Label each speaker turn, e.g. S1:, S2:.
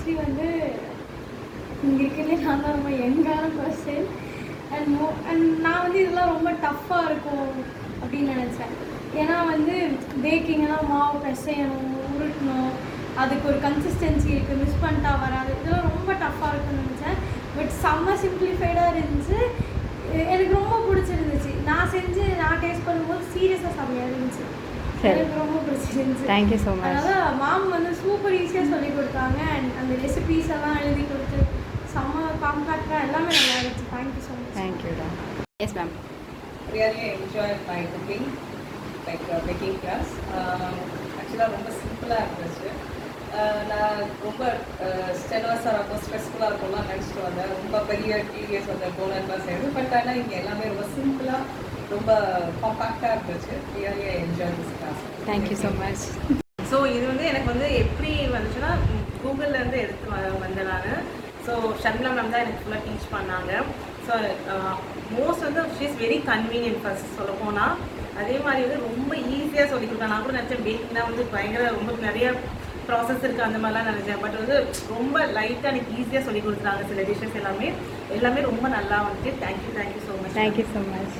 S1: Actually வந்து இங்கே இருக்கிறதே நான் தான் ரொம்ப யங்கான பர்சன். அண்ட் நான் வந்து இதெல்லாம் ரொம்ப டஃப்பாக இருக்கும் அப்படின்னு நினச்சேன். ஏன்னா வந்து பேக்கிங்லாம் மாவு பிசையணும், உருட்டணும், அதுக்கு ஒரு கன்சிஸ்டன்சி இருக்குது, மிஸ் பண்ணிட்டா வராது, இதெல்லாம் ரொம்ப டஃப்பாக இருக்குன்னு நினச்சேன். பட் செம்ம சிம்பிளிஃபைடாக இருந்துச்சு. எனக்கு ரொம்ப பிடிச்சிருந்துச்சு. நான் செஞ்சு நான் டேஸ்ட் பண்ணும்போது சீரியஸாக செம்மையாக இருந்துச்சு. எனக்கு ரொம்ப பிடிச்சிருந்துச்சு.
S2: Thank you so much.
S1: அதனால் மாம் வந்து சூப்பர் ஈஸியாக சொல்லி கொடுத்தாங்க. அண்ட் அந்த ரெசிபீஸ் எல்லாம் எழுதி கொடுத்து செம்ம காம்பேக்டாக எல்லாமே நல்லா இருந்துச்சு. Thank you so much.
S2: தேங்க்யூடா. Yes ma'am.
S3: Really enjoyed my cooking, like baking class. Actually ரொம்ப சிம்பிளாக இருந்துச்சு. நான் ரொம்ப ஸ்ட்ரெஸ்ஸாக ரொம்ப ஸ்ட்ரெஸ்ஃபுல்லாக இருக்கும்லாம் நினச்சிட்டு வந்தேன். ரொம்ப பெரிய டீரியஸ் வந்து போனட்லாம் செய்யுது. பட் ஆனால் இங்கே எல்லாமே ரொம்ப சிம்பிளாக ரொம்ப காம்பேக்டாக இருந்துச்சு. Really enjoy this class.
S2: Thank you so much.
S4: So இது வந்து எனக்கு வந்து எப்படி வந்துச்சுன்னா கூகுள்லேருந்து எடுத்து வந்தேன் நான். ஸோ ஷர்மிளா மேம் தான் எனக்கு ஃபுல்லாக டீச் பண்ணாங்க. ஸோ மோஸ்ட் வந்து she is very convenient first சொல்ல போனால். அதே மாதிரி வந்து ரொம்ப ஈஸியாக சொல்லி கொடுத்தேன். நான் கூட நினச்சேன் பேக்கிங்னா வந்து பயங்கர ரொம்ப நிறைய ப்ராசஸ் இருக்குது அந்த மாதிரிலாம் நினச்சேன். பட் வந்து ரொம்ப லைட்டாக எனக்கு ஈஸியாக சொல்லி கொடுத்துட்டாங்க சில டிஷ்ஷஸ் எல்லாமே ரொம்ப நல்லா வந்துட்டு. Thank you so much.
S2: Thank you so much.